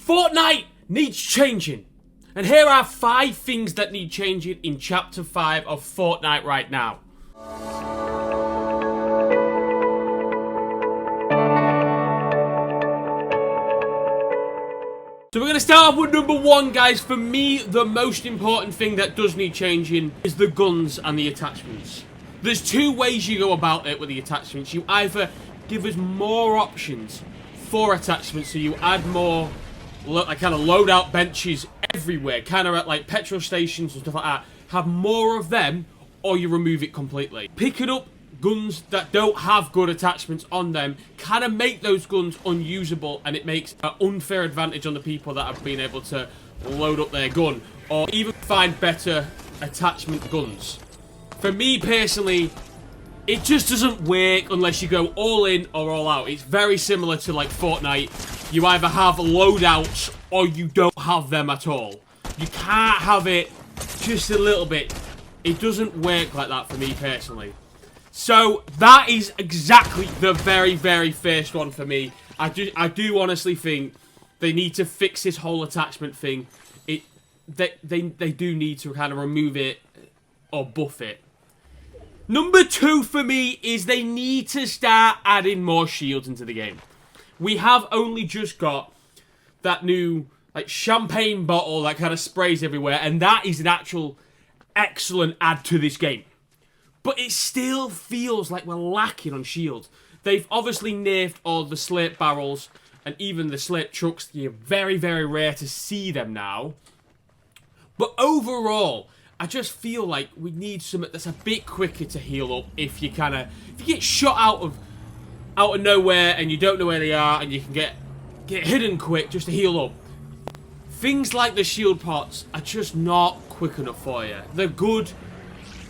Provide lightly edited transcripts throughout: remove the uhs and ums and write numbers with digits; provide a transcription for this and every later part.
Fortnite needs changing. And here are 5 things that need changing in Chapter 5 of Fortnite right now. So we're going to start off with number 1, guys. For me, the most important thing that does need changing is the guns and the attachments. There's 2 ways you go about it with the attachments. You either give us more options for attachments, so you add more kind of loadout benches everywhere, kind of at like petrol stations and stuff like that. Have more of them, or you remove it completely. Picking up guns that don't have good attachments on them kind of make those guns unusable, and it makes an unfair advantage on the people that have been able to load up their gun, or even find better attachment guns. For me personally, it just doesn't work unless you go all in or all out. It's very similar to like Fortnite. You either have loadouts or you don't have them at all. You can't have it just a little bit. It doesn't work like that for me personally. So that is exactly the very, very first one for me. I do honestly think they need to fix this whole attachment thing. They do need to kind of remove it or buff it. Number 2 for me is they need to start adding more shields into the game. We have only just got that new like champagne bottle that kind of sprays everywhere, and that is an actual excellent add to this game. But it still feels like we're lacking on shields. They've obviously nerfed all the slurp barrels and even the slurp trucks. You're very, very rare to see them now. But overall, I just feel like we need something that's a bit quicker to heal up. If you get shot out of nowhere and you don't know where they are, and you can get hidden quick just to heal up. Things like the shield pots are just not quick enough for you. They're good,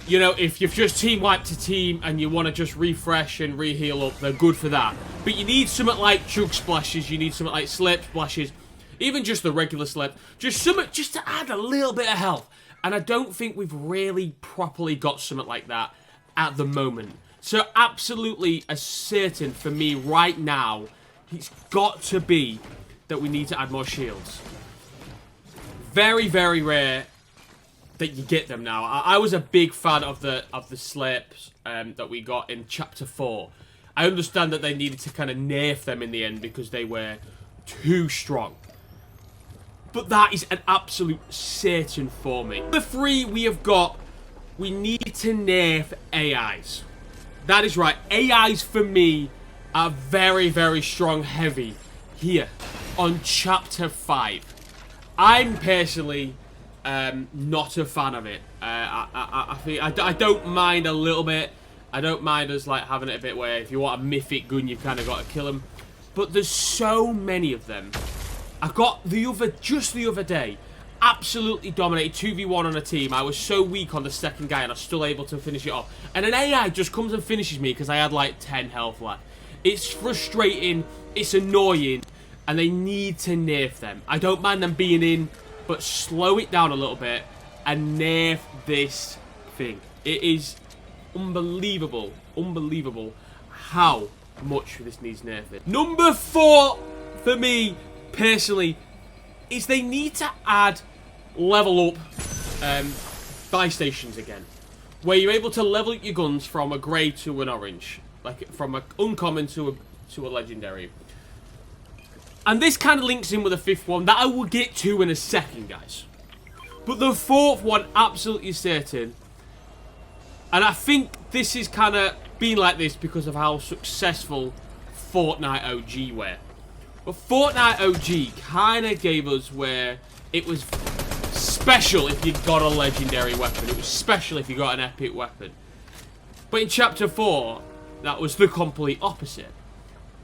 you know, if you've just team wiped a team and you want to just refresh and re-heal up, they're good for that. But you need something like chug splashes, you need something like slurp splashes, even just the regular slurp. Just something just to add a little bit of health. And I don't think we've really properly got something like that at the moment. So absolutely a certain for me right now, it's got to be that we need to add more shields. Very, very rare that you get them now. I was a big fan of the slurps that we got in Chapter 4. I understand that they needed to kind of nerf them in the end because they were too strong. But that is an absolute certain for me. Number 3, we need to nerf AIs. That is right. AIs for me are very, very strong heavy here on Chapter 5. I'm personally not a fan of it. I don't mind a little bit. I don't mind us like having it a bit where if you want a mythic gun, you've kind of got to kill them. But there's so many of them. I got just the other day, absolutely dominated 2v1 on a team. I was so weak on the second guy and I was still able to finish it off. And an AI just comes and finishes me because I had like 10 health left. It's frustrating, it's annoying, and they need to nerf them. I don't mind them being in, but slow it down a little bit and nerf this thing. It is unbelievable how much this needs nerfing. Number 4 for me personally is they need to add level up buy stations again, where you're able to level up your guns from a grey to an orange, like from an uncommon to a legendary. And this kind of links in with the 5th one that I will get to in a second, guys. But the 4th one, absolutely certain, and I think this is kind of been like this because of how successful Fortnite OG were. But Fortnite OG kind of gave us where it was special if you got a legendary weapon. It was special if you got an epic weapon. But in Chapter 4, that was the complete opposite.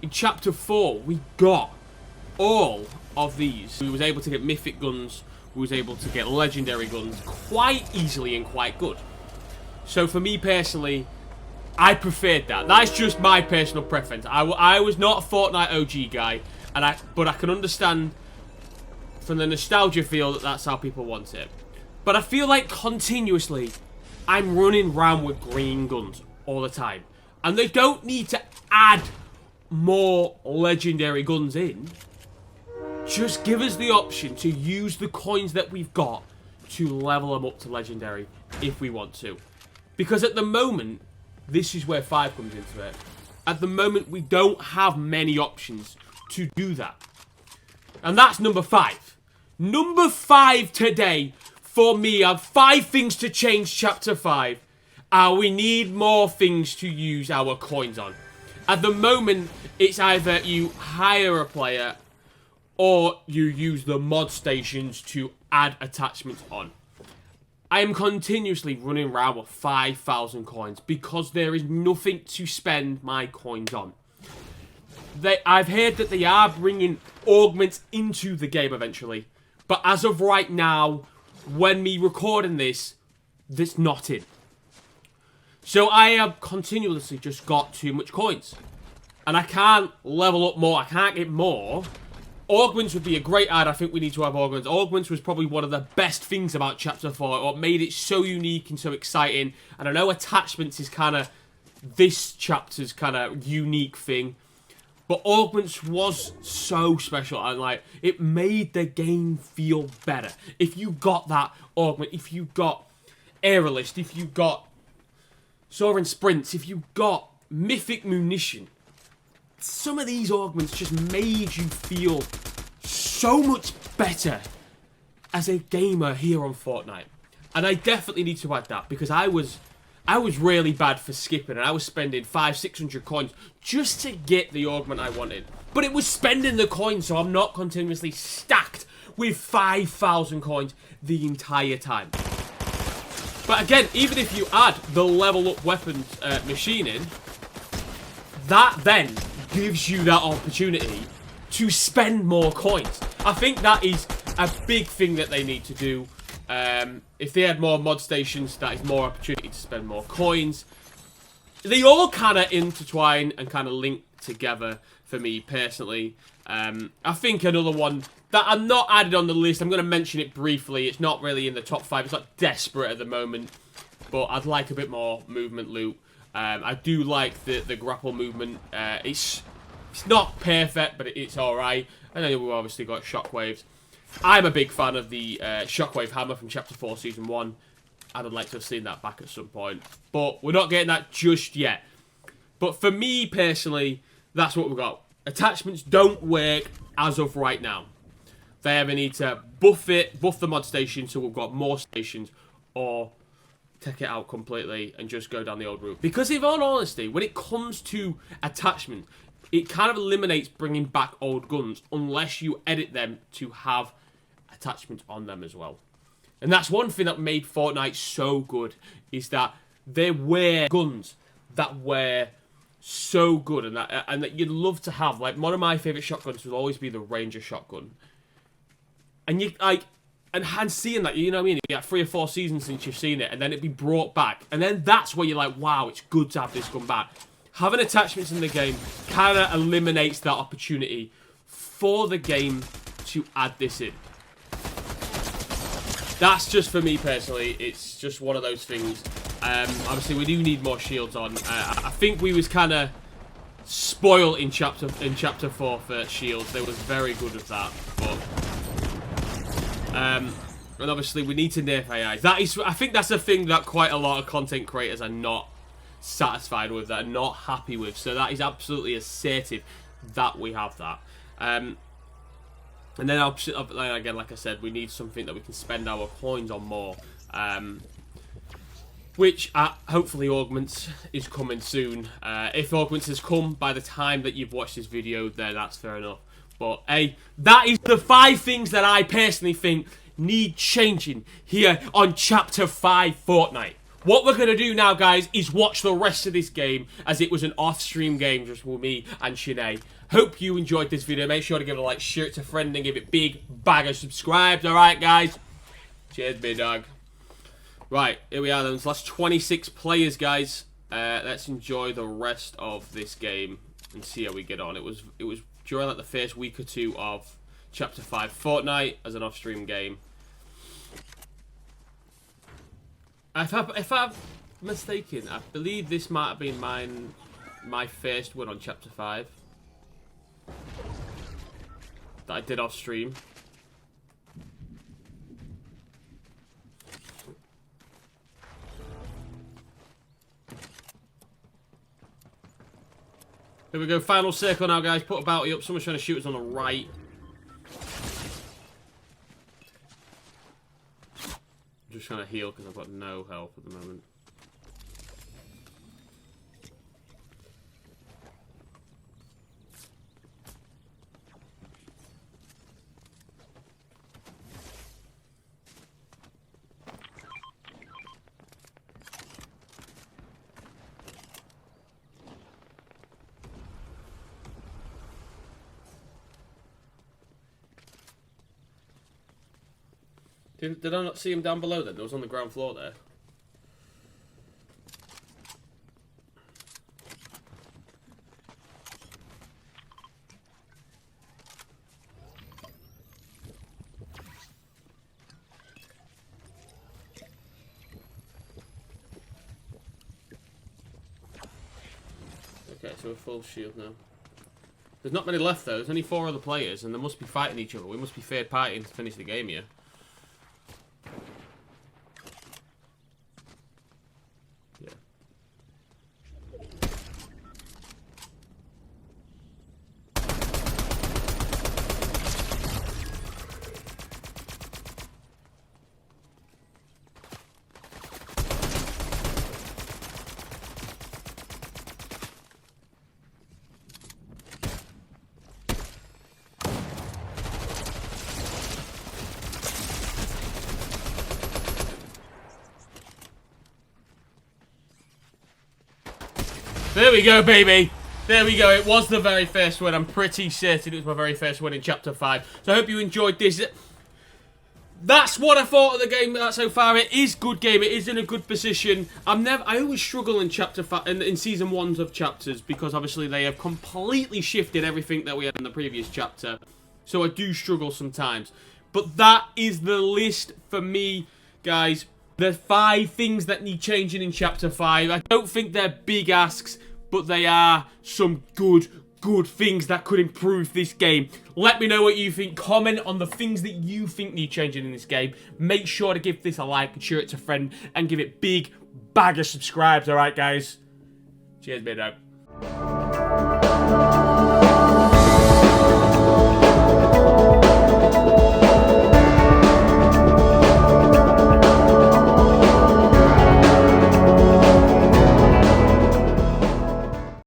In Chapter 4, we got all of these. We was able to get mythic guns. We was able to get legendary guns quite easily and quite good. So for me personally, I preferred that. That's just my personal preference. I was not a Fortnite OG guy. But I can understand from the nostalgia feel that that's how people want it. But I feel like continuously I'm running around with green guns all the time. And they don't need to add more legendary guns in. Just give us the option to use the coins that we've got to level them up to legendary if we want to. Because at the moment, this is where 5 comes into it. At the moment, we don't have many options to do that. And that's number 5. Number 5 today, for me, are 5 things to change Chapter 5. We need more things to use our coins on. At the moment, it's either you hire a player or you use the mod stations to add attachments on. I am continuously running around with 5,000 coins because there is nothing to spend my coins on. I've heard that they are bringing augments into the game eventually, but as of right now, when me recording this, that's not in. So I have continuously just got too much coins. And I can't level up more, I can't get more. Augments would be a great add. I think we need to have augments. Augments was probably one of the best things about Chapter 4. What made it so unique and so exciting. And I know attachments is kind of this chapter's kind of unique thing. But augments was so special. And like, it made the game feel better. If you got that augment, if you got Aerialist, if you got Soaring Sprints, if you got Mythic Munition, some of these augments just made you feel so much better as a gamer here on Fortnite. And I definitely need to add that because I was really bad for skipping and I was spending 500-600 coins just to get the augment I wanted. But it was spending the coins, so I'm not continuously stacked with 5,000 coins the entire time. But again, even if you add the level up weapons machining, that then gives you that opportunity to spend more coins. I think that is a big thing that they need to do. If they had more mod stations, that is more opportunity to spend more coins. They all kind of intertwine and kind of link together for me personally. I think another one that I'm not added on the list, I'm going to mention it briefly. It's not really in the top 5. It's not desperate at the moment, but I'd like a bit more movement loot. I do like the grapple movement. It's not perfect, but it's alright. And then we've obviously got shockwaves. I'm a big fan of the shockwave hammer from Chapter 4 Season 1. And I'd like to have seen that back at some point. But we're not getting that just yet. But for me, personally, that's what we've got. Attachments don't work as of right now. They either need to buff the mod station so we've got more stations, or take it out completely and just go down the old route. Because in all honesty, when it comes to attachment, it kind of eliminates bringing back old guns unless you edit them to have attachments on them as well. And that's one thing that made Fortnite so good, is that there were guns that were so good and that you'd love to have. Like, one of my favourite shotguns will always be the Ranger shotgun. And you and seeing that, you know what I mean? You got 3 or 4 seasons since you've seen it, and then it'd be brought back. And then that's where you're like, wow, it's good to have this gun back. Having attachments in the game kind of eliminates that opportunity for the game to add this in. That's just for me personally. It's just one of those things. Obviously, we do need more shields on. I think we was kind of spoiled in chapter 4 for shields. They was very good at that, but and obviously we need to nerf AI. I think that's a thing that quite a lot of content creators are not satisfied with, that are not happy with. So that is absolutely assertive that we have that. And then again, like I said, we need something that we can spend our coins on more. Which hopefully augments is coming soon. If augments has come by the time that you've watched this video, then that's fair enough. But hey, that is the 5 things that I personally think need changing here on Chapter 5 Fortnite. What we're going to do now, guys, is watch the rest of this game, as it was an off-stream game just with me and Sinead. Hope you enjoyed this video. Make sure to give it a like, share it to a friend, and give it big bag of subscribes. Alright, guys? Cheers, big dog. Right, here we are then. So that's 26 players, guys. Let's enjoy the rest of this game and see how we get on. It was during like the first week or 2 of Chapter 5 Fortnite as an off-stream game. If I'm mistaken, I believe this might have been my first win on Chapter 5. that I did off stream. Here we go, final circle now, guys. Put a bounty up. Someone's trying to shoot us on the right. I'm just trying to heal because I've got no health at the moment. Did I not see him down below then? There was on the ground floor there. Okay, so we're full shield now. There's not many left though. There's only 4 other players and they must be fighting each other. We must be third party to finish the game here. There we go, baby. There we go. It was the very first win. I'm pretty certain it was my very first win in Chapter 5. So I hope you enjoyed this. That's what I thought of the game so far. It is good game. It is in a good position. I always struggle in Chapter 5, in Season 1s of chapters, because obviously they have completely shifted everything that we had in the previous chapter. So I do struggle sometimes. But that is the list for me, guys. The 5 things that need changing in Chapter 5. I don't think they're big asks, but they are some good things that could improve this game. Let me know what you think. Comment on the things that you think need changing in this game. Make sure to give this a like and share it to a friend and give it big bag of subscribes. Alright, guys? Cheers, mate out.